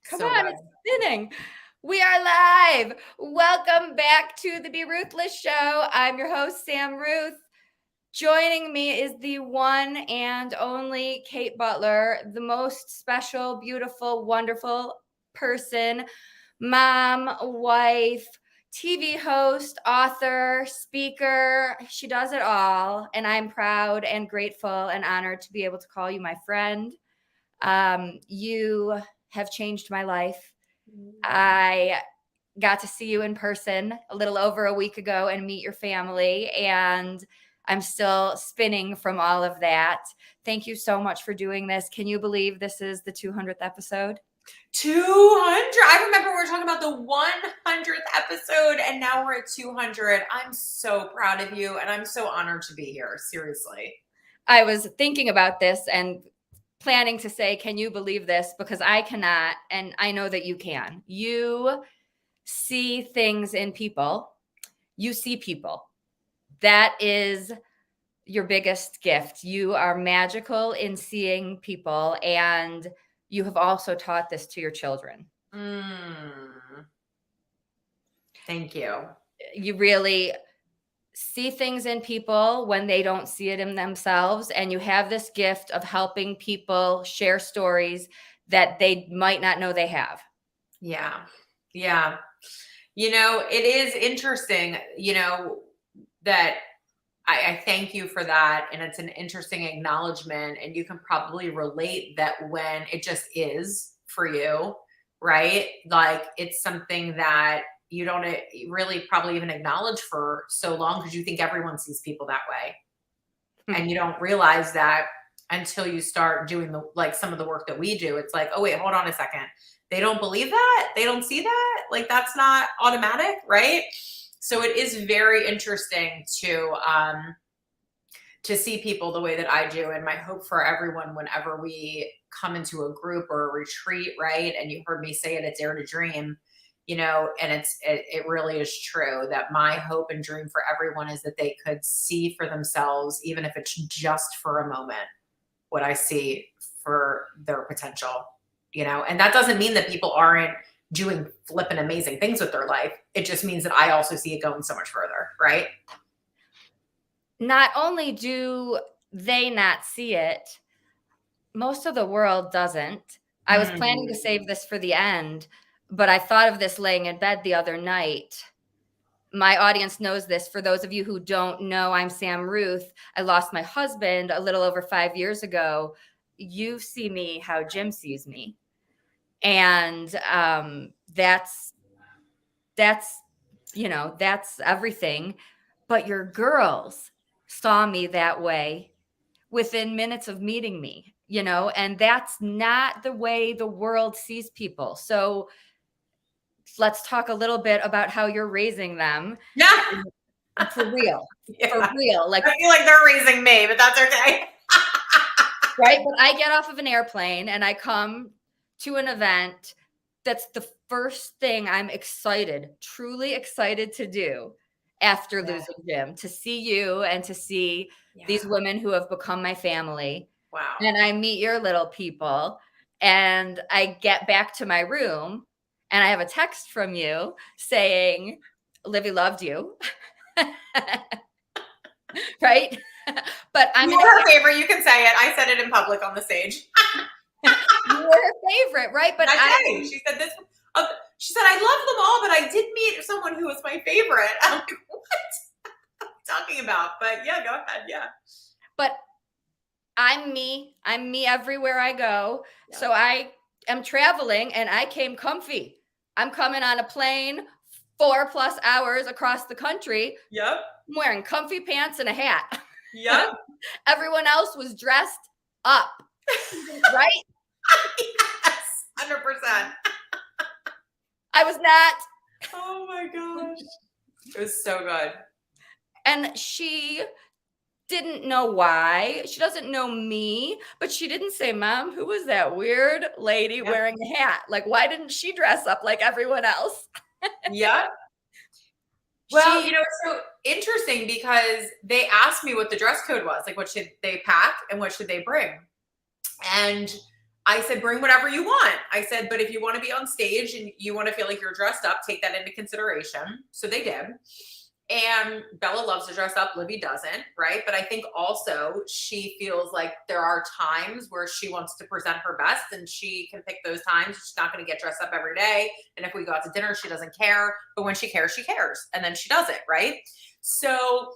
Come So on, good. it's spinning. We are live. Welcome back to the Be Ruthless show. I'm your host, Sam Ruth. Joining me is the one and only Kate Butler, the most special, beautiful, wonderful person, mom, wife, TV host, author, speaker. She does it all. And I'm proud and grateful and honored to be able to call you my friend. You have changed my life. I got to see you in person a little over a week ago and meet your family, and I'm still spinning from all of that. Thank you so much for doing this. Can you believe this is the 200th episode? 200. I remember we were talking about the 100th episode, and now we're at 200. I'm so proud of you, and I'm so honored to be here. Seriously. I was thinking about this and planning to say, can you believe this? Because I cannot, and I know that you can. You see things in people. You see people. That is your biggest gift. You are magical in seeing people, and you have also taught this to your children. Thank you. You really see things in people when they don't see it in themselves, and you have this gift of helping people share stories that they might not know they have. Yeah. It is interesting, that I thank you for that. And it's an interesting acknowledgement. And you can probably relate that when it just is for you, right? Like it's something that you don't really probably even acknowledge for so long because you think everyone sees people that way. And you don't realize that until you start doing some of the work that we do. It's like, oh, wait, hold on a second. They don't believe that? They don't see that? Like that's not automatic, right? So it is very interesting to see people the way that I do. And my hope for everyone, whenever we come into a group or a retreat, right? And you heard me say it, it's Dare to Dream, and it really is true that my hope and dream for everyone is that they could see for themselves, even if it's just for a moment, what I see for their potential, and that doesn't mean that people aren't doing flipping amazing things with their life. It just means that I also see it going so much further, right? Not only do they not see it, most of the world doesn't. I was planning to save this for the end, but I thought of this laying in bed the other night. My audience knows this. For those of you who don't know, I'm Sam Ruth. I lost my husband a little over 5 years ago. You see me how Jim sees me. And that's everything. But your girls saw me that way within minutes of meeting me, and that's not the way the world sees people. So let's talk a little bit about how you're raising them. Yeah. For real. Yeah. For real. Like I feel like they're raising me, but that's okay. Right? But I get off of an airplane and I come to an event. That's the first thing I'm truly excited to do after losing Jim, to see you and to see these women who have become my family. Wow. And I meet your little people and I get back to my room and I have a text from you saying, Livy loved you. Right? But I'm her favorite. You can say it. I said it in public on the stage. You were her favorite, right? But she said this. She said, I love them all, but I did meet someone who was my favorite. I'm like, what? What are you talking about? But yeah, go ahead. Yeah. But I'm me everywhere I go. Yeah. So I am traveling and I came comfy. I'm coming on a plane 4+ hours across the country. Yep. I'm wearing comfy pants and a hat. Yep. Everyone else was dressed up. Right? Yes. 100%. I was not. Oh my gosh. It was so good. And she didn't know why. She doesn't know me, but she didn't say, Mom, who was that weird lady wearing a hat? Like, why didn't she dress up like everyone else? Yeah. Well, it's so interesting because they asked me what the dress code was. Like, what should they pack and what should they bring? And I said, bring whatever you want. I said, but if you want to be on stage and you want to feel like you're dressed up, take that into consideration. So they did. And Bella loves to dress up. Livy doesn't, right? But I think also she feels like there are times where she wants to present her best and she can pick those times. She's not going to get dressed up every day. And if we go out to dinner, she doesn't care. But when she cares, she cares. And then she does it, right? So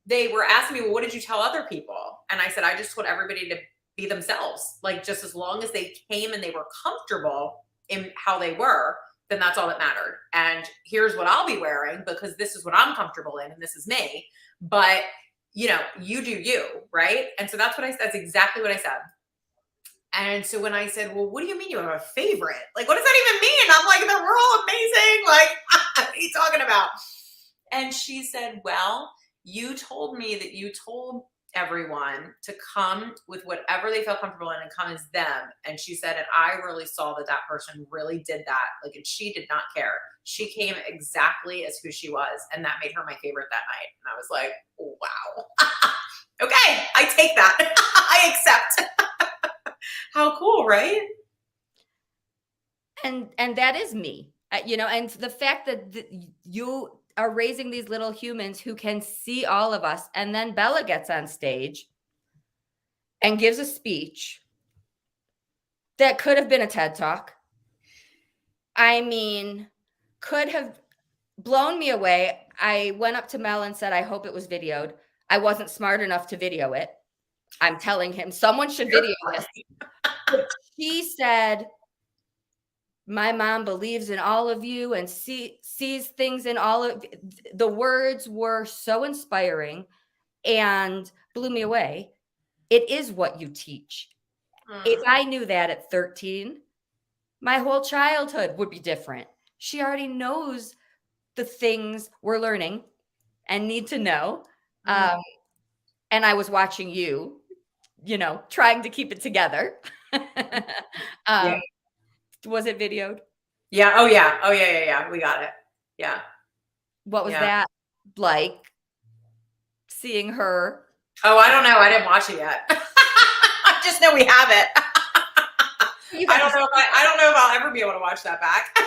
they were asking me, well, what did you tell other people? And I said, I just told everybody to be themselves. Like, just as long as they came and they were comfortable in how they were, then that's all that mattered. And here's what I'll be wearing because this is what I'm comfortable in and this is me. But, you know, you do you, right? And so that's what I said. That's exactly what I said. And so when I said, well, what do you mean you have a favorite? Like, what does that even mean? I'm like, we're all amazing. Like, what are you talking about? And she said, well, you told me that you told everyone to come with whatever they felt comfortable in and come as them. And she said, and I really saw that that person really did that. Like, and she did not care. She came exactly as who she was. And that made her my favorite that night. And I was like, wow. Okay, I take that. I accept. How cool, right? And that is me, you know, and the fact that you are raising these little humans who can see all of us. And then Bella gets on stage and gives a speech that could have been a TED Talk. I mean, could have blown me away. I went up to Mel and said, I hope it was videoed. I wasn't smart enough to video it. I'm telling him someone should video this. But she said, my mom believes in all of you and sees things in all of the words were so inspiring and blew me away. It is what you teach. If I knew that at 13, my whole childhood would be different. She already knows the things we're learning and need to know. And I was watching you, you know, trying to keep it together. Yeah. Was it videoed? Yeah. Oh, yeah. Oh, yeah, yeah, yeah. We got it. Yeah. What was that like, seeing her? Oh, I don't know. I didn't watch it yet. I just know we have it. I don't know if I'll ever be able to watch that back.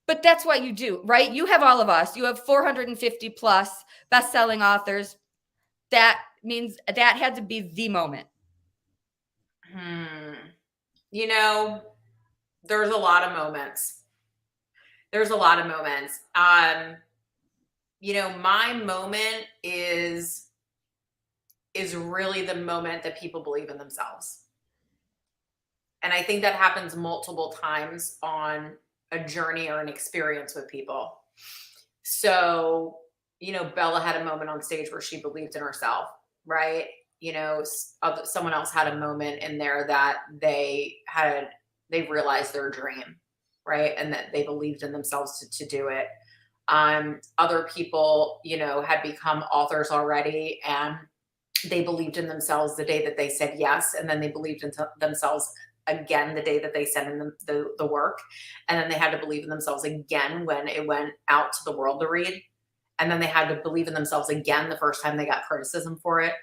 But that's what you do, right? You have all of us. You have 450 plus best-selling authors. That means that had to be the moment. You know, there's a lot of moments. There's a lot of moments. You know, my moment is really the moment that people believe in themselves. And I think that happens multiple times on a journey or an experience with people. So, you know, Bella had a moment on stage where she believed in herself, right? You know, someone else had a moment in there that they realized their dream, right? And that they believed in themselves to do it. Other people, you know, had become authors already and they believed in themselves the day that they said yes. And then they believed in themselves again the day that they sent in the work. And then they had to believe in themselves again when it went out to the world to read. And then they had to believe in themselves again the first time they got criticism for it.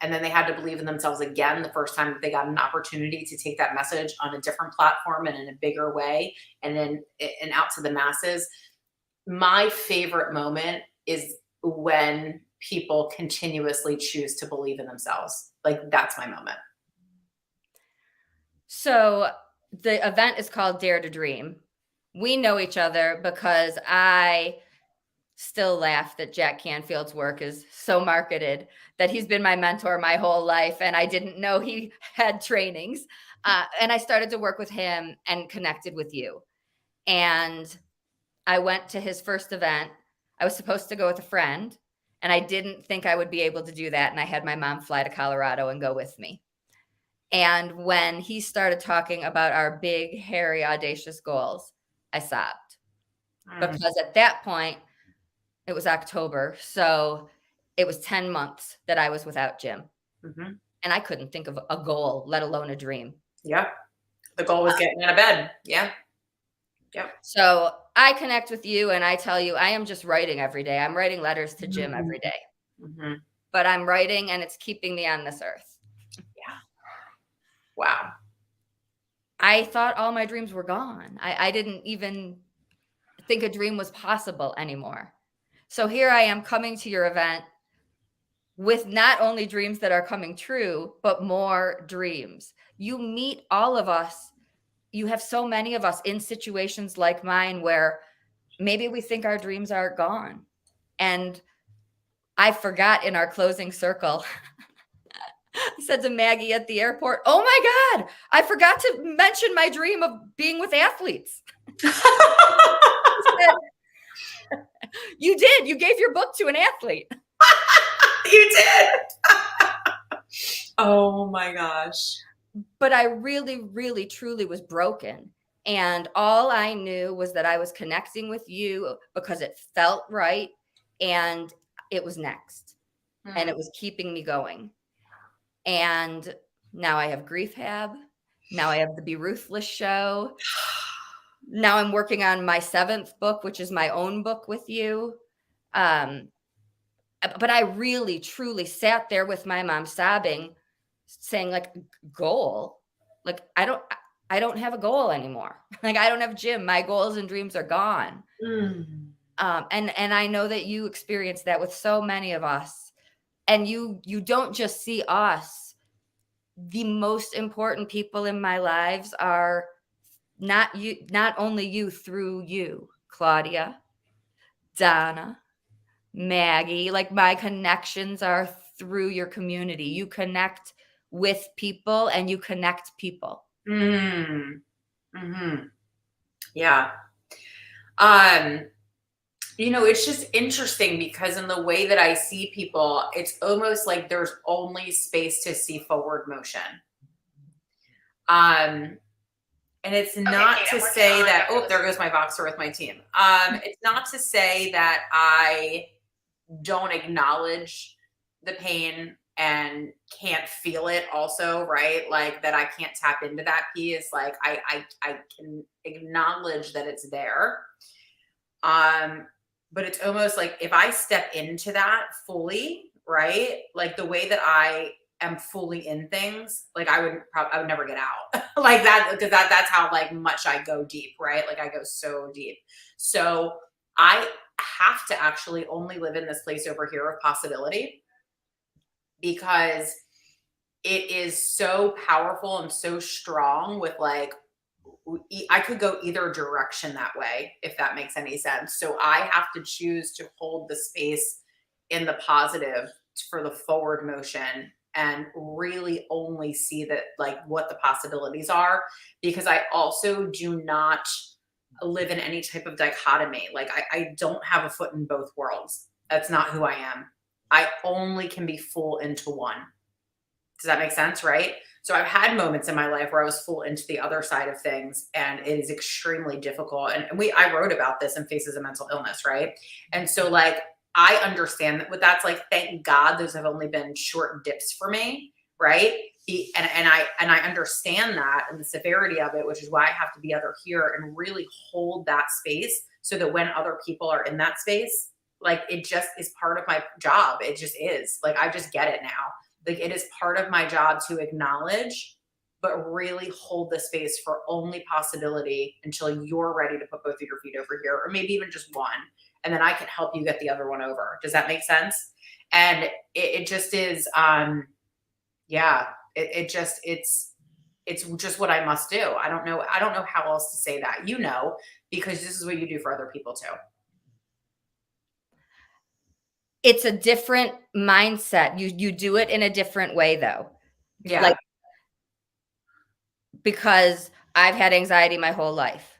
And then they had to believe in themselves again the first time that they got an opportunity to take that message on a different platform and in a bigger way and out to the masses. My favorite moment is when people continuously choose to believe in themselves. Like, that's my moment. So the event is called Dare to Dream. We know each other because I still laugh that Jack Canfield's work is so marketed that he's been my mentor my whole life. And I didn't know he had trainings. And I started to work with him and connected with you. And I went to his first event. I was supposed to go with a friend and I didn't think I would be able to do that. And I had my mom fly to Colorado and go with me. And when he started talking about our big, hairy, audacious goals, I sobbed. Because at that point, it was October. So it was 10 months that I was without Jim. And I couldn't think of a goal, let alone a dream. Yeah. The goal was getting out of bed. Yeah. Yep. So I connect with you and I tell you, I am just writing every day. I'm writing letters to Jim every day. But I'm writing and it's keeping me on this earth. Wow. I thought all my dreams were gone. I didn't even think a dream was possible anymore. So here I am coming to your event with not only dreams that are coming true, but more dreams. You meet all of us. You have so many of us in situations like mine where maybe we think our dreams are gone. And I forgot in our closing circle, I said to Maggie at the airport, "Oh my God, I forgot to mention my dream of being with athletes." She said, "You did. You gave your book to an athlete." You did. Oh my gosh. But I really, really, truly was broken. And all I knew was that I was connecting with you because it felt right. And it was next. And it was keeping me going. And now I have Grief Hab. Now I have the Be Ruthless show. Now I'm working on my 7th book, which is my own book with you. But I really, truly sat there with my mom sobbing, saying, like, goal? Like, I don't have a goal anymore. Like, I don't have a gym. My goals and dreams are gone. And I know that you experience that with so many of us. And you don't just see us. The most important people in my lives are not only you, through you, Claudia, Donna, Maggie. Like, my connections are through your community. You connect with people and you connect people. Yeah. It's just interesting because in the way that I see people, it's almost like there's only space to see forward motion. And it's not to say that, oh, there goes my boxer with my team. It's not to say that I don't acknowledge the pain and can't feel it also, right? Like that I can't tap into that piece. Like I can acknowledge that it's there. But it's almost like if I step into that fully, right? Like the way that I am fully in things, like I would never get out like that, because that's how like much I go deep, right? Like I go so deep. So I have to actually only live in this place over here of possibility, because it is so powerful and so strong with like, I could go either direction that way, if that makes any sense. So I have to choose to hold the space in the positive for the forward motion and really only see that, like, what the possibilities are, because I also do not live in any type of dichotomy. Like I don't have a foot in both worlds. That's not who I am. I only can be full into one. Does that make sense? Right? So I've had moments in my life where I was full into the other side of things, and it is extremely difficult. And I wrote about this in Faces of Mental Illness, right? And so like I understand that what that's like. Thank God those have only been short dips for me, right? And I understand that and the severity of it, which is why I have to be other here and really hold that space, so that when other people are in that space, like it just is part of my job. It just is. Like I just get it now. Like it is part of my job to acknowledge, but really hold the space for only possibility until you're ready to put both of your feet over here, or maybe even just one. And then I can help you get the other one over. Does that make sense? And it just is, yeah, it's just what I must do. I don't know how else to say that, because this is what you do for other people too. It's a different mindset. You do it in a different way though. Yeah. Like, because I've had anxiety my whole life.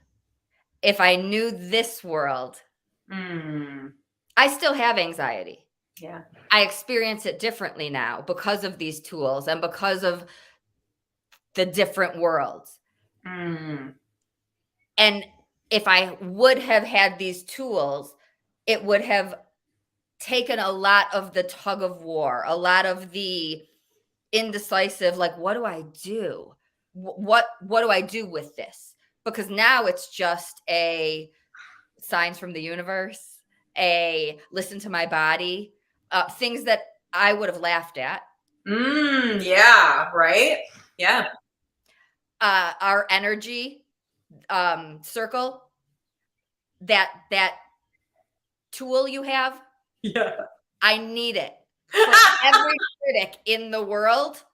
If I knew this world, I still have anxiety. Yeah. I experience it differently now because of these tools and because of the different worlds. And if I would have had these tools, it would have taken a lot of the tug of war, a lot of the indecisive, like, what do I do? What do I do with this? Because now it's just a signs from the universe, a listen to my body, things that I would have laughed at. Yeah, right? Yeah. our energy circle, that tool you have, Yeah. I need it for every critic in the world.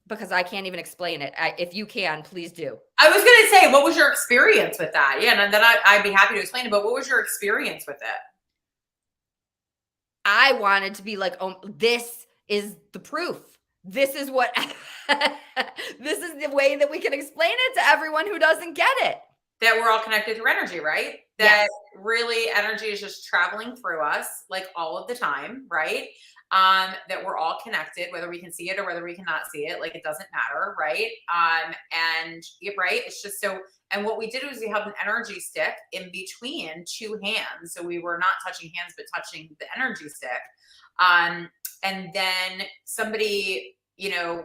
Because I can't even explain it. If you can, please do. I was gonna say, what was your experience with that? Yeah, and then I'd be happy to explain it, but what was your experience with it? I wanted to be like, oh, this is the proof. This is what, this is the way that we can explain it to everyone who doesn't get it. That we're all connected through energy, right? That really energy is just traveling through us like all of the time, right? That we're all connected, whether we can see it or whether we cannot see it, like it doesn't matter, right? And right, it's just so. And what we did was we had an energy stick in between two hands, so we were not touching hands but touching the energy stick. And then somebody,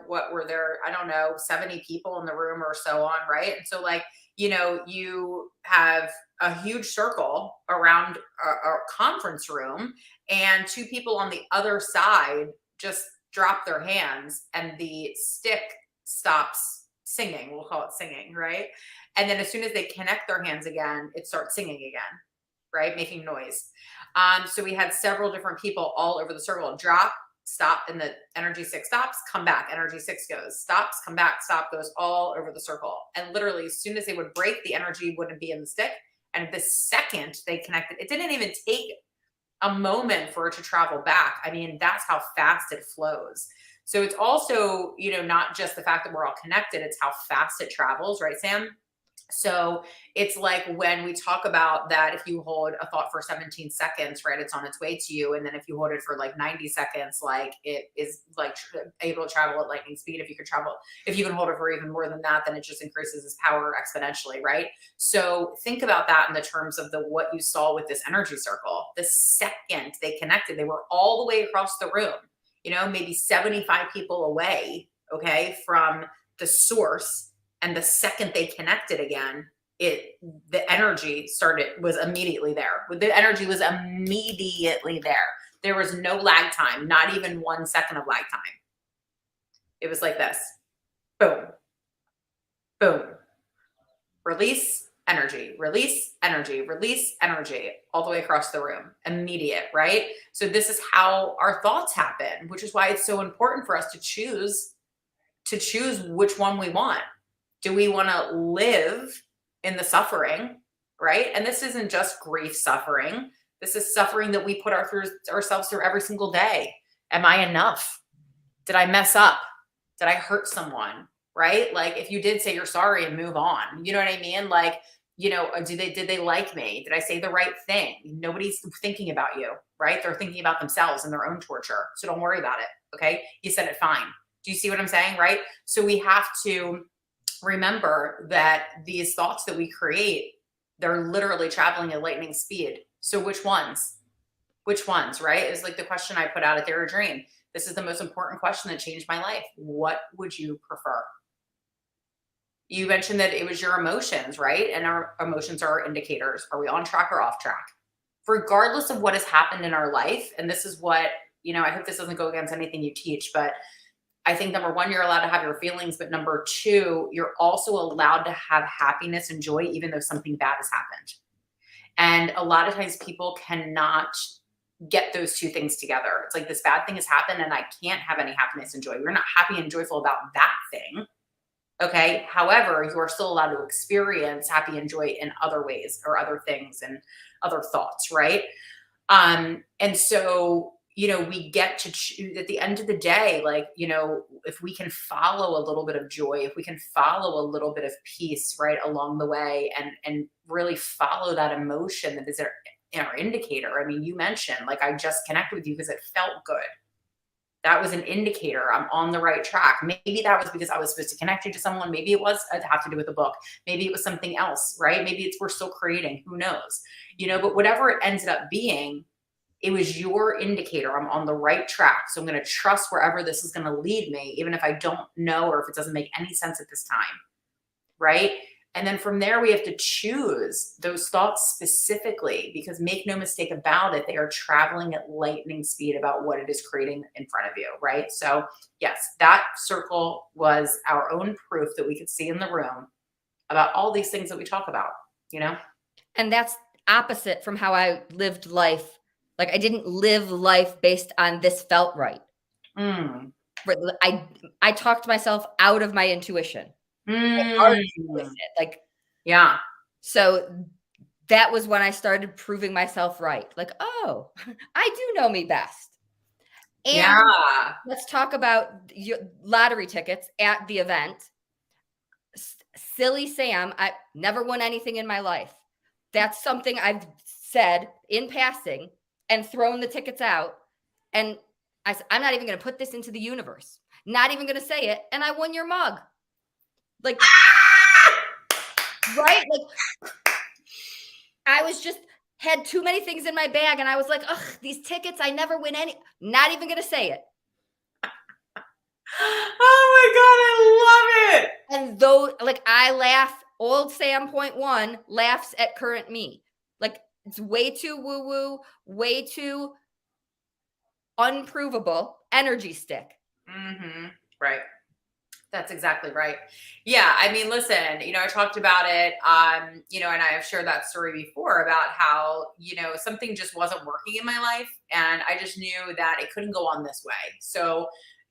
what were there? I don't know, 70 people in the room or so on, right? And so like, you have a huge circle around a conference room, and two people on the other side just drop their hands and the stick stops singing. We'll call it singing, right? And then as soon as they connect their hands again, it starts singing again, right? Making noise. So we had several different people all over the circle drop, stop, and the energy stick stops, come back, energy stick goes, stops, come back, stop, goes all over the circle. And literally as soon as they would break, the energy wouldn't be in the stick. And the second they connected, it didn't even take a moment for it to travel back. I mean, that's how fast it flows. So it's also, not just the fact that we're all connected, it's how fast it travels, right, Sam? So it's like when we talk about that, if you hold a thought for 17 seconds, right, it's on its way to you. And then if you hold it for like 90 seconds, like it is like able to travel at lightning speed. If you can hold it for even more than that, then it just increases its power exponentially, right? So think about that in the terms of what you saw with this energy circle. The second they connected, they were all the way across the room, maybe 75 people away, okay, from the source. And the second they connected again, the energy was immediately there. The energy was immediately there. There was no lag time, not even 1 second of lag time. It was like this. Boom. Boom. Release energy, release energy, release energy, all the way across the room. Immediate, right? So this is how our thoughts happen, which is why it's so important for us to choose which one we want. Do we want to live in the suffering, right? And this isn't just grief suffering. This is suffering that we put ourselves through every single day. Am I enough? Did I mess up? Did I hurt someone? Right? Like if you did say you're sorry and move on, you know what I mean? Like, did they like me? Did I say the right thing? Nobody's thinking about you, right? They're thinking about themselves and their own torture. So don't worry about it. Okay. You said it fine. Do you see what I'm saying? Right? So we have to remember that these thoughts that we create, they're literally traveling at lightning speed. So which ones, right? It's like the question I put out at Dare a Dream. This is the most important question that changed my life. What would you prefer? You mentioned that it was your emotions, right? And our emotions are our indicators. Are we on track or off track? Regardless of what has happened in our life, and this is what, I hope this doesn't go against anything you teach, but I think number one, you're allowed to have your feelings, but number two, you're also allowed to have happiness and joy, even though something bad has happened. And a lot of times people cannot get those two things together. It's like this bad thing has happened and I can't have any happiness and joy. We're not happy and joyful about that thing. Okay. However, you are still allowed to experience happy and joy in other ways or other things and other thoughts. Right. And so, we get to choose at the end of the day, like, if we can follow a little bit of joy, if we can follow a little bit of peace right along the way and really follow that emotion that is our indicator. I mean, you mentioned like, I just connected with you because it felt good. That was an indicator I'm on the right track. Maybe that was because I was supposed to connect you to someone. Maybe it was have to do with a book. Maybe it was something else, right? Maybe we're still creating, who knows, but whatever it ended up being, it was your indicator. I'm on the right track. So I'm going to trust wherever this is going to lead me, even if I don't know or if it doesn't make any sense at this time. Right. And then from there, we have to choose those thoughts specifically, because make no mistake about it, they are traveling at lightning speed about what it is creating in front of you, right? So yes, that circle was our own proof that we could see in the room about all these things that we talk about, you know? And that's opposite from how I lived life. Like I didn't live life based on this felt right. Mm. I talked myself out of my intuition. I Mm. argued with it. Like, Yeah. so that was when I started proving myself right. Like, oh, I do know me best. And Yeah. let's talk about your lottery tickets at the event. Silly Sam, I never won anything in my life. That's something I've said in passing and thrown the tickets out. And I said, I'm not even going to put this into the universe. Not even going to say it. And I won your mug. Like, right? Like, I was just had too many things in my bag. And I was like, ugh, these tickets, I never win any. Not even going to say it. Oh my God, I love it. And though, like, I laugh, old Sam point one laughs at current me. Like, it's way too woo woo, way too unprovable energy stick. Mm-hmm. Right. That's exactly right. Yeah. I mean, listen, I talked about it, and I have shared that story before about how, something just wasn't working in my life. And I just knew that it couldn't go on this way. So,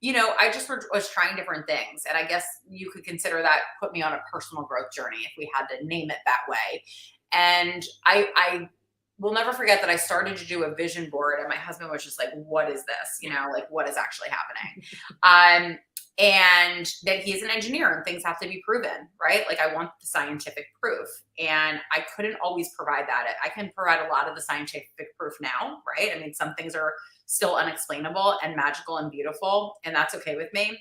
I just was trying different things. And I guess you could consider that put me on a personal growth journey if we had to name it that way. And I will never forget that I started to do a vision board, and my husband was just like, what is this? Like, what is actually happening? And that he's an engineer and things have to be proven, right? Like I want the scientific proof, and I couldn't always provide that. I can provide a lot of the scientific proof now, right? I mean, some things are still unexplainable and magical and beautiful, and that's okay with me.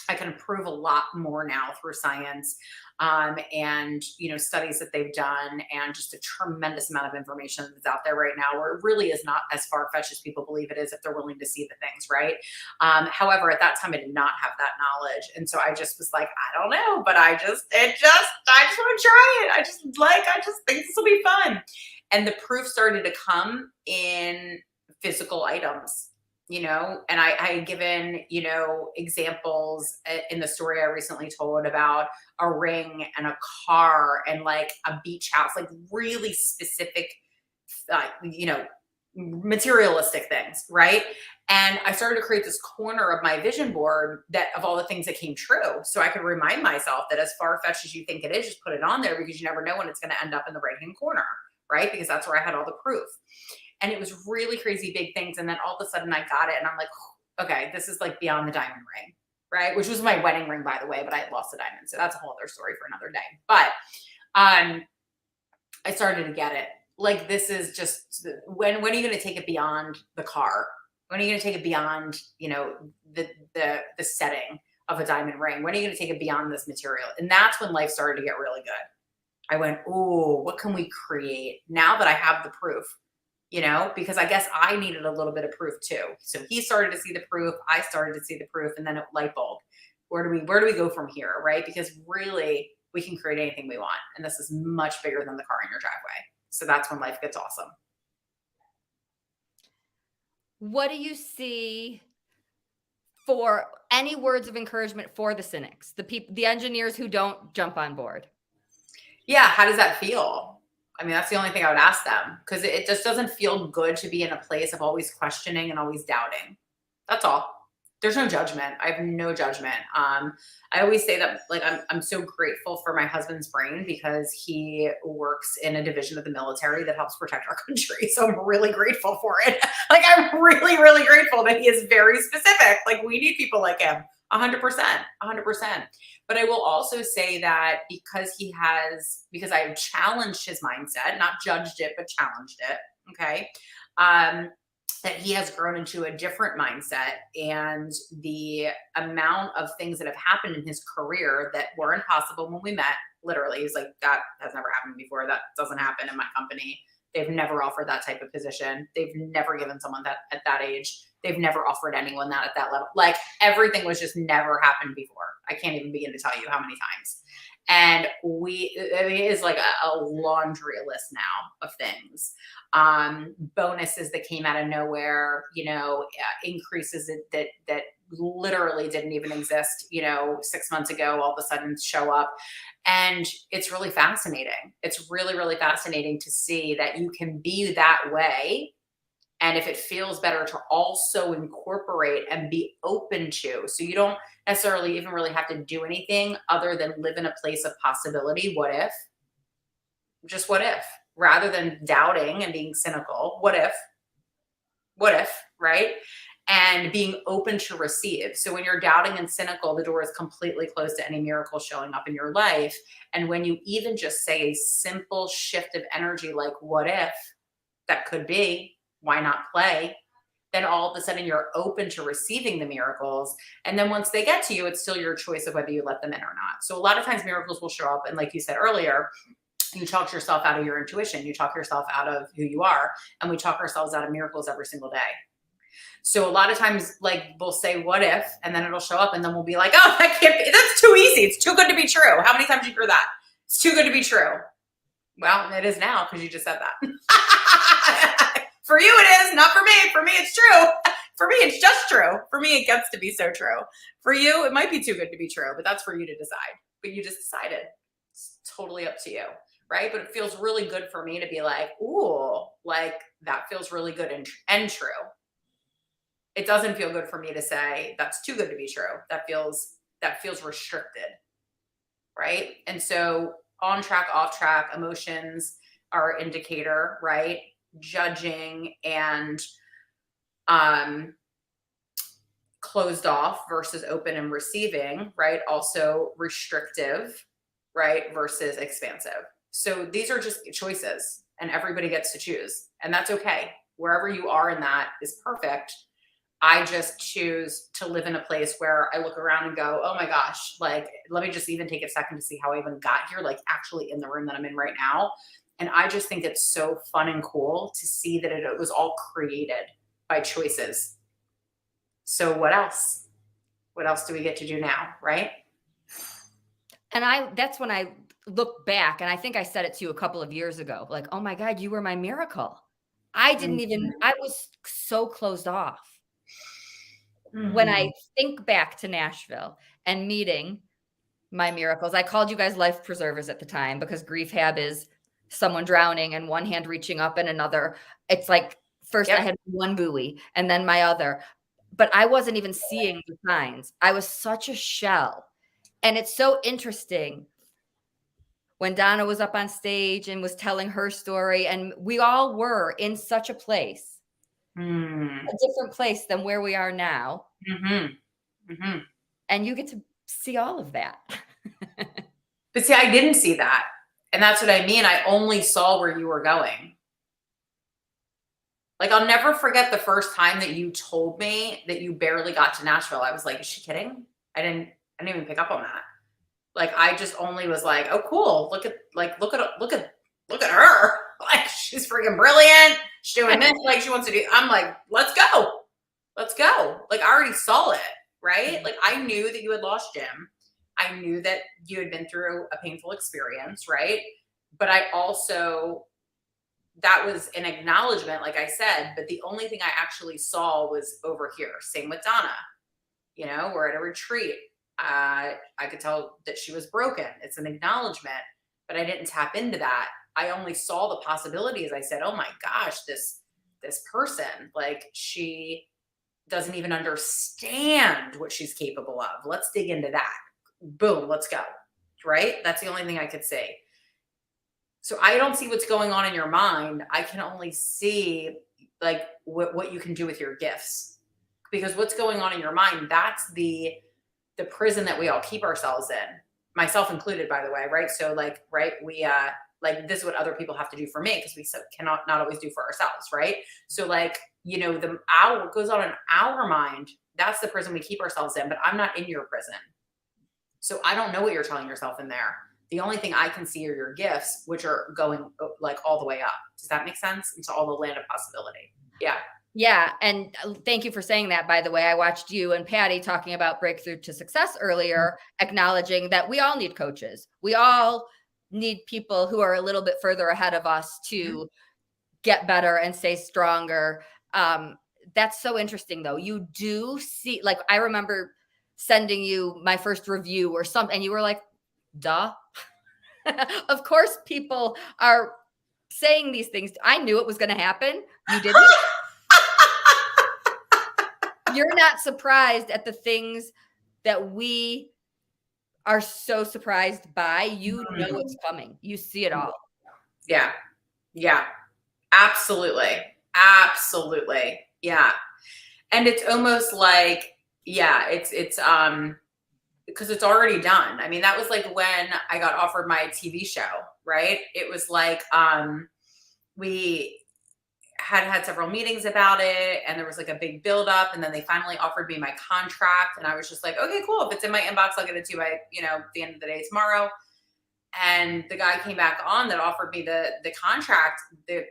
I can prove a lot more now through science, and studies that they've done, and just a tremendous amount of information that's out there right now, where it really is not as far-fetched as people believe it is if they're willing to see the things, right? However, at that time I did not have that knowledge, and so I just was like, I don't know, but I just want to try it. I just think this will be fun. And the proof started to come in physical items, and I had given, examples in the story I recently told about a ring and a car and like a beach house, like really specific, materialistic things. Right. And I started to create this corner of my vision board of all the things that came true. So I could remind myself that as far fetched as you think it is, just put it on there, because you never know when it's going to end up in the right hand corner. Right. Because that's where I had all the proof. And it was really crazy big things. And then all of a sudden I got it, and I'm like, okay, this is like beyond the diamond ring, right? Which was my wedding ring, by the way, but I had lost the diamond. So that's a whole other story for another day. But I started to get it. Like, this is just, when are you going to take it beyond the car? When are you going to take it beyond, the setting of a diamond ring? When are you going to take it beyond this material? And that's when life started to get really good. I went, oh, what can we create now that I have the proof? Because I guess I needed a little bit of proof too. So he started to see the proof, I started to see the proof, and then it light bulb. Where do we go from here, right? Because really, we can create anything we want, and this is much bigger than the car in your driveway. So that's when life gets awesome. What do you see for any words of encouragement for the cynics, the engineers who don't jump on board? Yeah, how does that feel? I mean, that's the only thing I would ask them, because it just doesn't feel good to be in a place of always questioning and always doubting. That's all. There's no judgment. I have no judgment. I always say that, like, I'm so grateful for my husband's brain, because he works in a division of the military that helps protect our country. So I'm really grateful for it. Like, I'm really, really grateful that he is very specific. Like, we need people like him. 100%, 100%. But I will also say that because I have challenged his mindset, not judged it, but challenged it. Okay. That he has grown into a different mindset, and the amount of things that have happened in his career that were impossible when we met, literally, he's like, that has never happened before. That doesn't happen in my company. They've never offered that type of position. They've never given someone that at that age. They've never offered anyone that at that level. Like, everything was just never happened before. I can't even begin to tell you how many times. And it is like a laundry list now of things. Bonuses that came out of nowhere, increases that literally didn't even exist, 6 months ago, all of a sudden show up. And it's really fascinating. It's really, really fascinating to see that you can be that way. And if it feels better to also incorporate and be open to, so you don't necessarily even really have to do anything other than live in a place of possibility. What if? Just what if? Rather than doubting and being cynical, what if? What if, right? And being open to receive. So when you're doubting and cynical, the door is completely closed to any miracle showing up in your life. And when you even just say a simple shift of energy, like, what if that could be, why not play? Then all of a sudden you're open to receiving the miracles. And then once they get to you, it's still your choice of whether you let them in or not. So a lot of times miracles will show up. And like you said earlier, you talk yourself out of your intuition, you talk yourself out of who you are. And we talk ourselves out of miracles every single day. So a lot of times, like, we'll say, what if, and then it'll show up and then we'll be like, oh, that can't be, that's too easy. It's too good to be true. How many times do you hear that? It's too good to be true. Well, it is now because you just said that. For you, it is, not for me. For me, it's true. For me, it's just true. For me, it gets to be so true. For you, it might be too good to be true, but that's for you to decide. But you just decided. It's totally up to you, right? But it feels really good for me to be like, ooh, like that feels really good and true. It doesn't feel good for me to say that's too good to be true. That feels restricted, right? And so on track, off track, emotions are an indicator, right? Judging and closed off versus open and receiving, right? Also restrictive, right? Versus expansive. So these are just choices and everybody gets to choose, and that's okay. Wherever you are in that is perfect. I just choose to live in a place where I look around and go, oh my gosh, like, let me just even take a second to see how I even got here, like actually in the room that I'm in right now. And I just think it's so fun and cool to see that it was all created by choices. So what else? What else do we get to do now, right? And that's when I look back, and I think I said it to you a couple of years ago, like, oh my God, you were my miracle. I was so closed off. Mm-hmm. When I think back to Nashville and meeting my miracles, I called you guys life preservers at the time because grief hab is someone drowning and one hand reaching up and another. It's like first I had one buoy and then my other, but I wasn't even seeing the signs. I was such a shell. And it's so interesting when Donna was up on stage and was telling her story, and we all were in such a place. A different place than where we are now. Mm-hmm. Mm-hmm. And you get to see all of that. But see, I didn't see that. And that's what I mean. I only saw where you were going. Like, I'll never forget the first time that you told me that you barely got to Nashville. I was like, is she kidding? I didn't even pick up on that. Like, I just only was like, oh, cool. Look at her. Like, she's freaking brilliant. She's doing this. Like, she wants to do. I'm like, let's go. Let's go. Like, I already saw it, right? Like, I knew that you had lost Jim. I knew that you had been through a painful experience, right? But I also, that was an acknowledgement, like I said, but the only thing I actually saw was over here. Same with Donna. We're at a retreat. I could tell that she was broken. It's an acknowledgement, but I didn't tap into that. I only saw the possibilities. I said, oh my gosh, this person, like, she doesn't even understand what she's capable of. Let's dig into that. Boom, let's go. Right? That's the only thing I could see. So I don't see what's going on in your mind. I can only see like what you can do with your gifts, because what's going on in your mind, that's the prison that we all keep ourselves in, myself included, by the way. Right. So like, right. We, like, this is what other people have to do for me, because we cannot not always do for ourselves. Right. So like, what goes on in our mind, that's the prison we keep ourselves in, but I'm not in your prison. So I don't know what you're telling yourself in there. The only thing I can see are your gifts, which are going like all the way up. Does that make sense? Into all the land of possibility. Yeah. Yeah, and thank you for saying that, by the way. I watched you and Patty talking about breakthrough to success earlier, acknowledging that we all need coaches. We all need people who are a little bit further ahead of us to get better and stay stronger. That's so interesting, though. You do see, like, I remember sending you my first review or something, and you were like, duh. Of course, people are saying these things. I knew it was going to happen. You didn't. You're not surprised at the things that we are so surprised by. You know it's coming. You see it all. Yeah. Yeah. Absolutely. Absolutely. Yeah. And it's almost like, yeah, it's because it's already done. I mean, that was like when I got offered my TV show, right? It was like we had several meetings about it, and there was like a big buildup, and then they finally offered me my contract, and I was just like, okay, cool. If it's in my inbox, I'll get it to you by the end of the day tomorrow. And the guy came back on that offered me the contract, the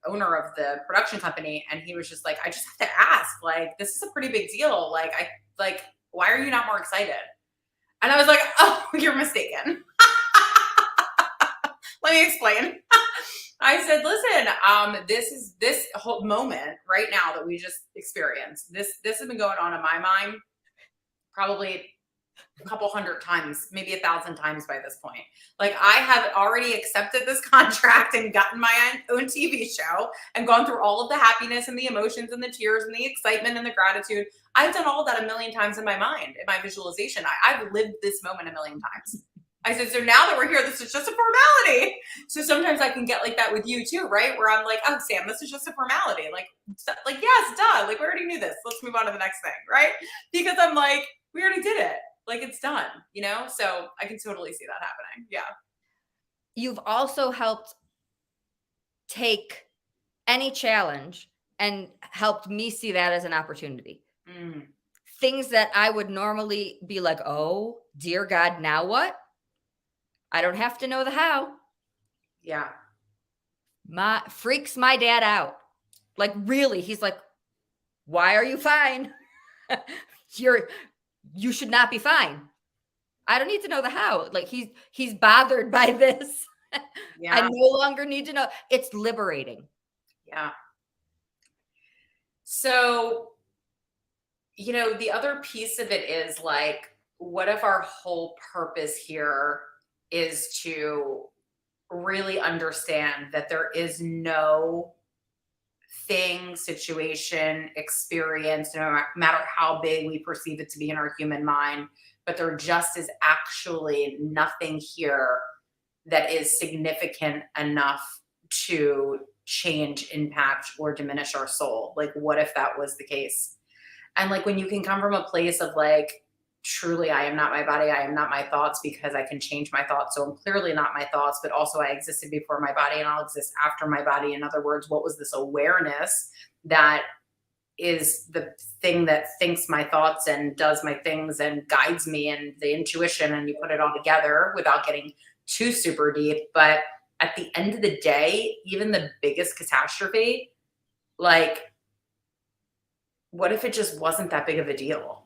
owner of the production company, and he was just like, I just have to ask, like, this is a pretty big deal. Like, why are you not more excited? And I was like, oh, you're mistaken. Let me explain. I said, listen, this whole moment right now that we just experienced, this has been going on in my mind probably a couple hundred times, maybe 1,000 times by this point. Like, I have already accepted this contract and gotten my own TV show and gone through all of the happiness and the emotions and the tears and the excitement and the gratitude. I've done all that a million times in my mind, in my visualization. I've lived this moment a million times. I said, so now that we're here, this is just a formality. So sometimes I can get like that with you too, right? Where I'm like, oh, Sam, this is just a formality. Like, yes, duh. Like, we already knew this. Let's move on to the next thing, right? Because I'm like, we already did it. Like, it's done, So I can totally see that happening. Yeah. You've also helped take any challenge and helped me see that as an opportunity. Things that I would normally be like, oh, dear God, now what? I don't have to know the how. Yeah. Freaks my dad out. Like, really, he's like, why are you fine? You should not be fine. I don't need to know the how. Like, he's bothered by this. Yeah. I no longer need to know. It's liberating. Yeah. So, the other piece of it is like, what if our whole purpose here is to really understand that there is no thing, situation, experience, no matter how big we perceive it to be in our human mind, but there just is actually nothing here that is significant enough to change, impact, or diminish our soul. Like, what if that was the case? And like, when you can come from a place of like, truly, I am not my body, I am not my thoughts, because I can change my thoughts. So I'm clearly not my thoughts, but also I existed before my body and I'll exist after my body. In other words, what was this awareness that is the thing that thinks my thoughts and does my things and guides me, and the intuition, and you put it all together without getting too super deep. But at the end of the day, even the biggest catastrophe, like, what if it just wasn't that big of a deal?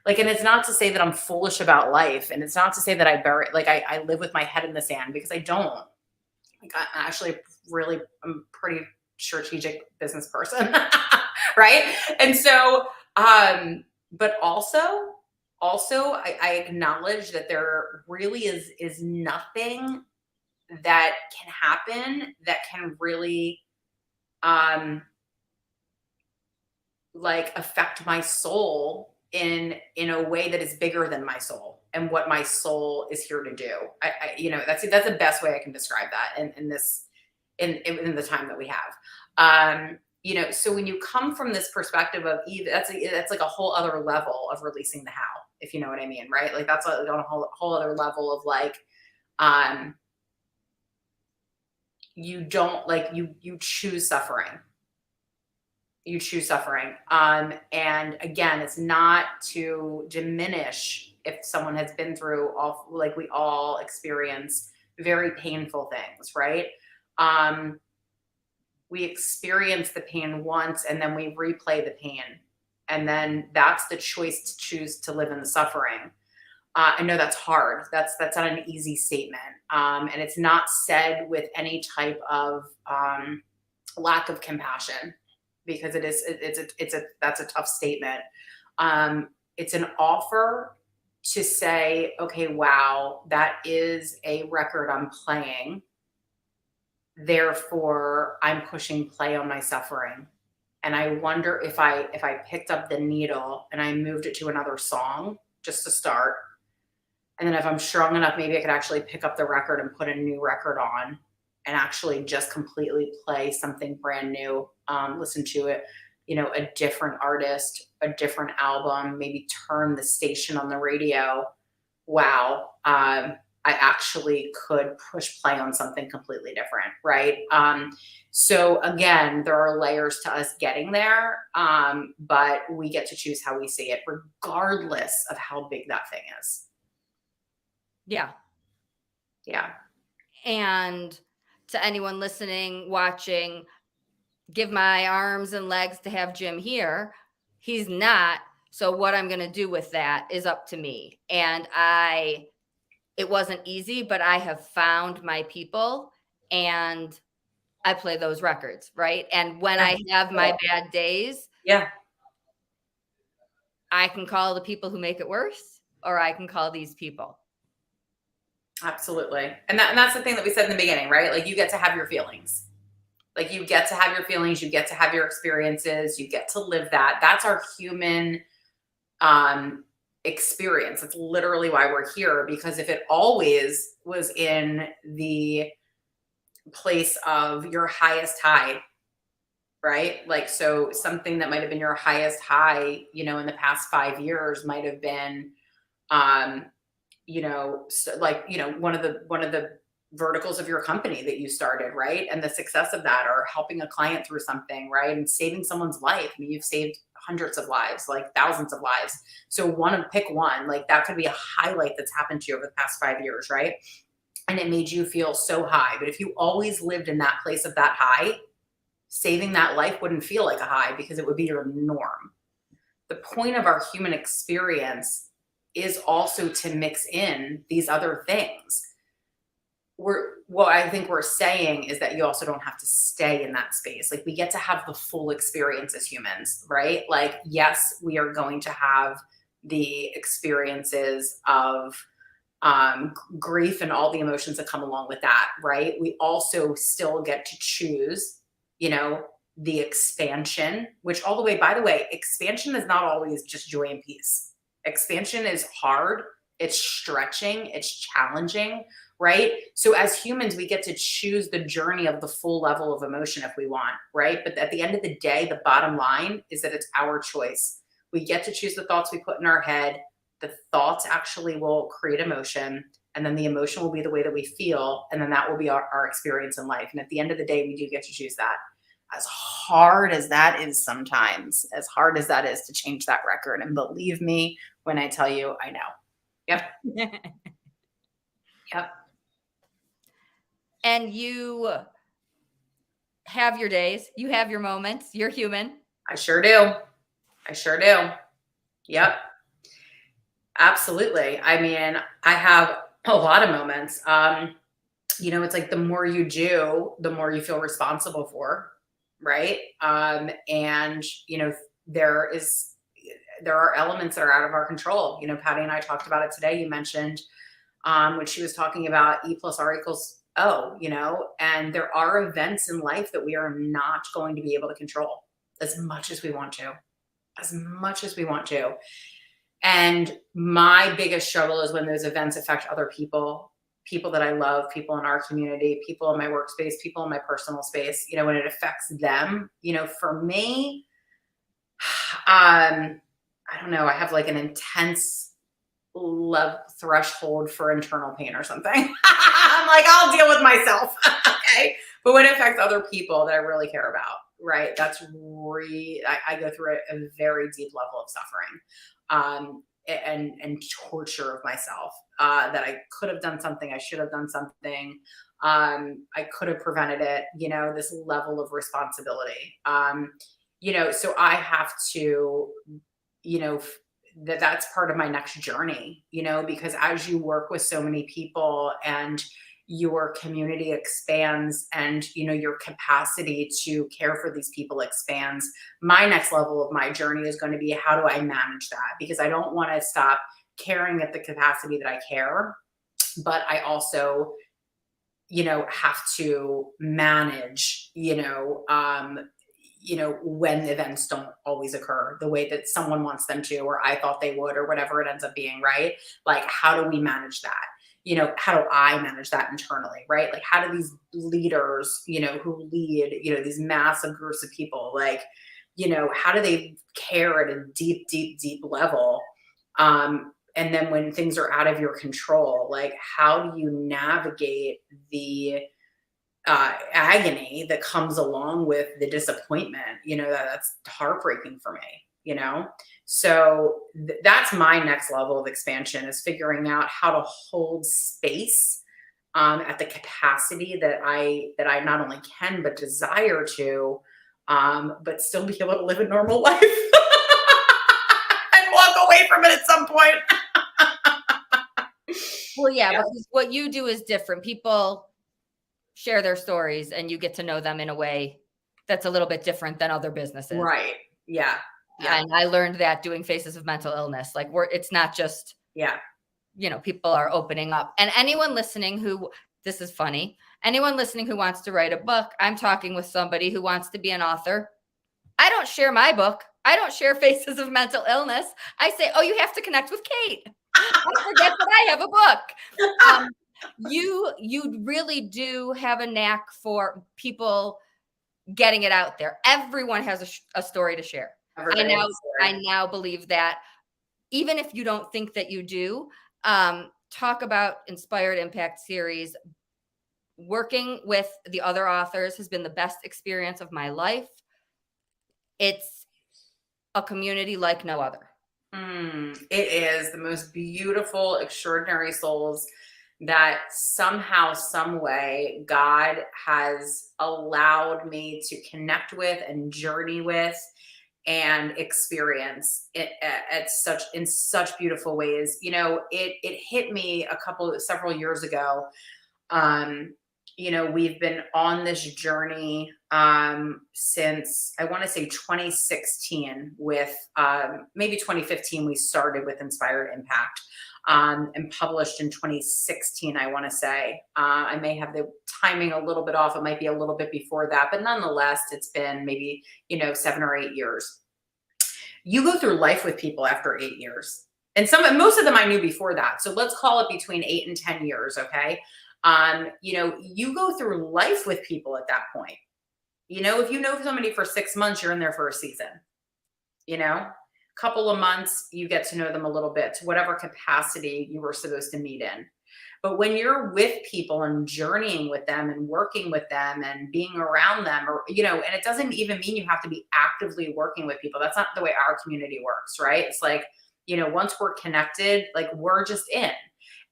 Like, and it's not to say that I'm foolish about life, and it's not to say that I live with my head in the sand, because I don't. Like, I'm actually I'm a pretty strategic business person, right? And so, but also I acknowledge that there really is nothing that can happen that can really like affect my soul in a way that is bigger than my soul and what my soul is here to do. That's the best way I can describe that in the time that we have. So when you come from this perspective of Eve, that's like a whole other level of releasing the how, if you know what I mean, right? Like, that's on a whole other level of like, you don't like, you choose suffering. You choose suffering. And again, it's not to diminish if someone has been through like we all experience very painful things, right? We experience the pain once and then we replay the pain. And then that's the choice to choose to live in the suffering. I know that's hard. That's not an easy statement. And it's not said with any type of lack of compassion, because that's a tough statement. It's an offer to say, okay, wow, that is a record I'm playing. Therefore, I'm pushing play on my suffering. And I wonder if I picked up the needle and I moved it to another song just to start. And then if I'm strong enough, maybe I could actually pick up the record and put a new record on and actually just completely play something brand new. Listen to it, a different artist, a different album, maybe turn the station on the radio. Wow. I actually could push play on something completely different, right? So again, there are layers to us getting there, but we get to choose how we see it, regardless of how big that thing is. Yeah. Yeah. And to anyone listening, watching, give my arms and legs to have Jim here. He's not. So what I'm going to do with that is up to me. And it wasn't easy, but I have found my people and I play those records, right? And when I have my bad days, Yeah, I can call the people who make it worse, or I can call these people. absolutely. And that's the thing that we said in the beginning, right? Like, you get to have your feelings. Like, you get to have your feelings, you get to have your experiences, you get to live that. That's our human experience. It's literally why we're here, because if it always was in the place of your highest high, right? Like, so something that might have been your highest high, in the past 5 years might have been, one of the verticals of your company that you started, right? And the success of that, or helping a client through something, right? And saving someone's life. I mean, you've saved hundreds of lives, like thousands of lives. So pick one, like that could be a highlight that's happened to you over the past 5 years, right? And it made you feel so high. But if you always lived in that place of that high, saving that life wouldn't feel like a high, because it would be your norm. The point of our human experience is also to mix in these other things. What I think we're saying is that you also don't have to stay in that space. Like, we get to have the full experience as humans, right? Like, yes, we are going to have the experiences of grief and all the emotions that come along with that, right? We also still get to choose, the expansion, which, all the way, by the way, expansion is not always just joy and peace. Expansion is hard. It's stretching. It's challenging, right? So as humans, we get to choose the journey of the full level of emotion if we want, right? But at the end of the day, the bottom line is that it's our choice. We get to choose the thoughts we put in our head. The thoughts actually will create emotion, and then the emotion will be the way that we feel, and then that will be our experience in life. And at the end of the day, we do get to choose that. As hard as that is sometimes, as hard as that is to change that record. And believe me when I tell you, I know. Yep. Yep. And you have your days, you have your moments, you're human. I sure do. Yep. Absolutely. I mean, I have a lot of moments. It's like, the more you do, the more you feel responsible for, right? And there are elements that are out of our control. Patty and I talked about it today. You mentioned when she was talking about E plus R equals O, and there are events in life that we are not going to be able to control as much as we want to. And my biggest struggle is when those events affect other people that I love, people in our community, people in my workspace, people in my personal space, when it affects them. For me, I don't know, I have like an intense love threshold for internal pain or something. I'm like, I'll deal with myself. Okay. But when it affects other people that I really care about, right, that's I go through a very deep level of suffering. and torture of myself, that I could have done something, I should have done something, I could have prevented it, this level of responsibility. So I have to, that's part of my next journey, because as you work with so many people and your community expands and your capacity to care for these people expands, my next level of my journey is going to be, how do I manage that? Because I don't want to stop caring at the capacity that I care, but I also have to manage, when events don't always occur the way that someone wants them to, or I thought they would, or whatever it ends up being, right? Like, how do we manage that? How do I manage that internally, right? Like, how do these leaders, who lead, these massive groups of people, like, how do they care at a deep, deep, deep level? And then when things are out of your control, like, how do you navigate the agony that comes along with the disappointment? That's heartbreaking for me. So that's my next level of expansion, is figuring out how to hold space at the capacity that I not only can but desire to, but still be able to live a normal life and walk away from it at some point. Well, yeah, because what you do is different. People share their stories and you get to know them in a way that's a little bit different than other businesses. Right. Yeah. And I learned that doing Faces of Mental Illness, like, it's not just, people are opening up. And anyone listening this is funny, anyone listening who wants to write a book, I'm talking with somebody who wants to be an author. I don't share my book. I don't share Faces of Mental Illness. I say, oh, you have to connect with Kate. I forget that I have a book. You really do have a knack for people getting it out there. Everyone has a story to share. I now believe that, even if you don't think that you do, talk about Inspired Impact series. Working with the other authors has been the best experience of my life. It's a community like no other. It is the most beautiful, extraordinary souls that somehow, some way, God has allowed me to connect with and journey with and experience it in such beautiful ways. It hit me several years ago. We've been on this journey since, I want to say, 2016, with maybe 2015 we started with Inspired Impact, and published in 2016, I want to say. I may have the timing a little bit off. It might be a little bit before that, but nonetheless, it's been maybe 7 or 8 years. You go through life with people after 8 years, and most of them I knew before that. So let's call it between 8 and 10 years. Okay. You go through life with people at that point. If you know somebody for 6 months, you're in there for a season. Couple of months, you get to know them a little bit, to whatever capacity you were supposed to meet in. But when you're with people and journeying with them and working with them and being around them, or, and it doesn't even mean you have to be actively working with people. That's not the way our community works, right? It's like, once we're connected, like, we're just in.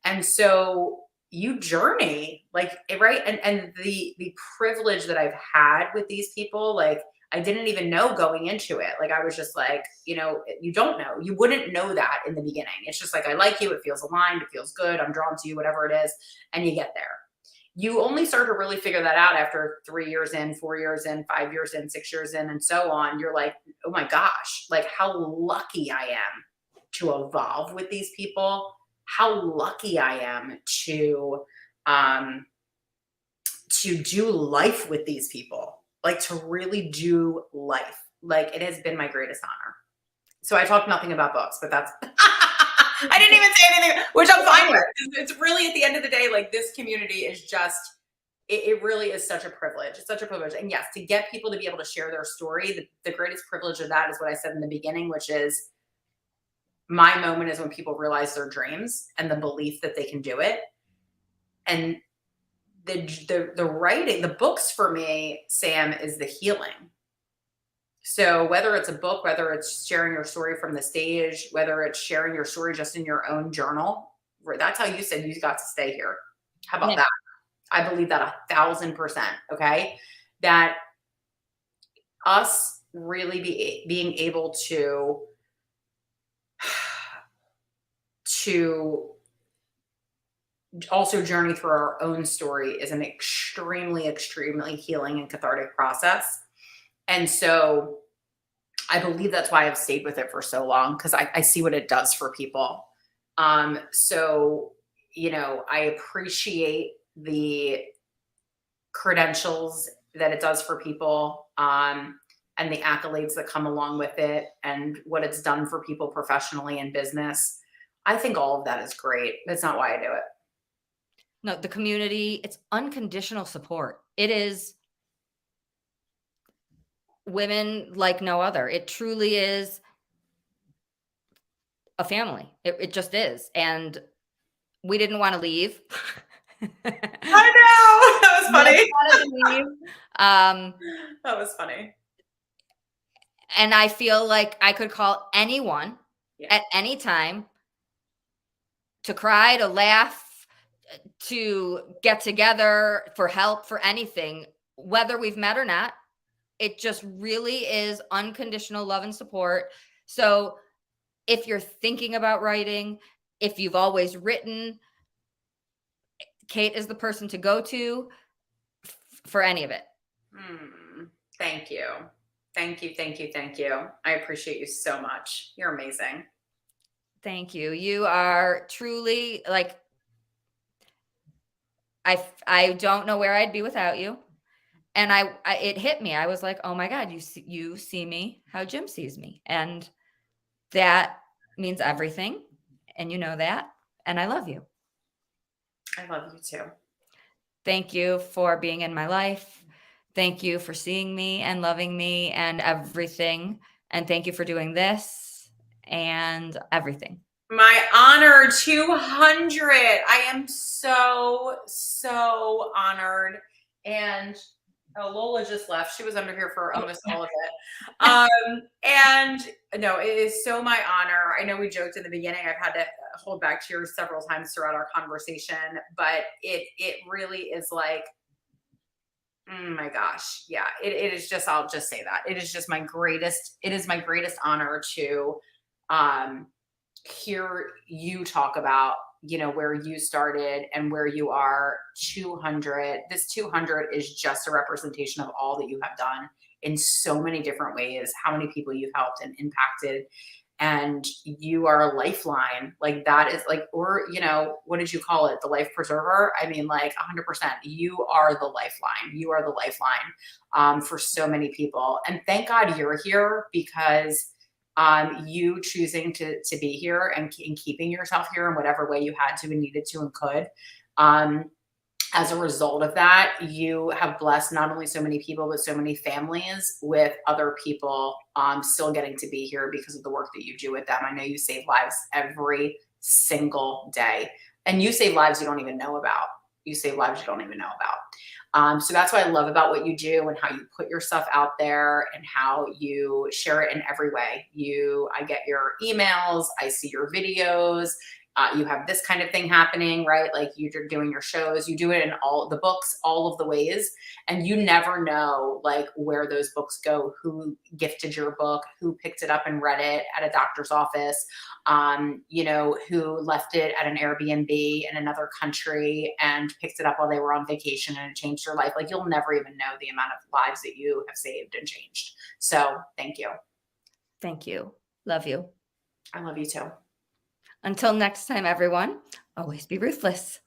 And so you journey, like, right. And the privilege that I've had with these people, like, I didn't even know going into it. Like, I was just like, you don't know. You wouldn't know that in the beginning. It's just like, I like you. It feels aligned. It feels good. I'm drawn to you, whatever it is. And you get there. You only start to really figure that out after 3 years in, 4 years in, 5 years in, 6 years in, and so on. You're like, oh my gosh, like, how lucky I am to evolve with these people. How lucky I am to do life with these people. Like, to really do life. Like, it has been my greatest honor. So I talked nothing about books, but that's, I didn't even say anything, which I'm fine with. It's really, at the end of the day, like, this community is just, it really is such a privilege. It's such a privilege. And yes, to get people to be able to share their story, the greatest privilege of that is what I said in the beginning, which is, my moment is when people realize their dreams and the belief that they can do it. And the writing, the books for me, Sam, is the healing. So whether it's a book, whether it's sharing your story from the stage, whether it's sharing your story just in your own journal, that's how you said you got to stay here. How about Yeah. that? I believe that 1,000%. Okay. That us really being able to also journey through our own story is an extremely, extremely healing and cathartic process. And so I believe that's why I've stayed with it for so long, because I see what it does for people. So, I appreciate the credentials that it does for people, and the accolades that come along with it and what it's done for people professionally in business. I think all of that is great. That's not why I do it. No, the community, it's unconditional support. It is women like no other. It truly is a family. It just is. And we didn't want to leave. I know. That was Never funny. wanted to leave. That was funny. And I feel like I could call anyone Yeah. at any time to cry, to laugh, to get together, for help, for anything, whether we've met or not. It just really is unconditional love and support. So if you're thinking about writing, if you've always written, Kate is the person to go to for any of it. Thank you. Thank you. Thank you. Thank you. I appreciate you so much. You're amazing. Thank you. You are truly like, I don't know where I'd be without you. And it hit me. I was like, oh my God, you see me how Jim sees me. And that means everything. And you know that. And I love you. I love you too. Thank you for being in my life. Thank you for seeing me and loving me and everything. And thank you for doing this and everything. My honor, 200. I am so, so honored. And Lola just left. She was under here for almost all of it. And no, it is so my honor. I know we joked in the beginning. I've had to hold back tears several times throughout our conversation, but it really is like, my gosh. Yeah, it is just, I'll just say that. It is my greatest honor to hear you talk about, where you started and where you are. 200. This 200 is just a representation of all that you have done in so many different ways, how many people you've helped and impacted. And you are a lifeline. Like that is like, or, what did you call it? The life preserver. I mean, like 100%, you are the lifeline. You are the lifeline for so many people. And thank God you're here, because you choosing to be here and keeping yourself here in whatever way you had to and needed to and could. As a result of that, you have blessed not only so many people, but so many families with other people still getting to be here because of the work that you do with them. I know you save lives every single day, and you save lives you don't even know about. You save lives you don't even know about. So that's what I love about what you do and how you put your stuff out there and how you share it in every way. I get your emails, I see your videos. You have this kind of thing happening, right? Like you're doing your shows, you do it in all the books, all of the ways. And you never know like where those books go, who gifted your book, who picked it up and read it at a doctor's office, who left it at an Airbnb in another country and picked it up while they were on vacation and it changed their life. Like you'll never even know the amount of lives that you have saved and changed. So thank you. Thank you. Love you. I love you too. Until next time, everyone, always be ruthless.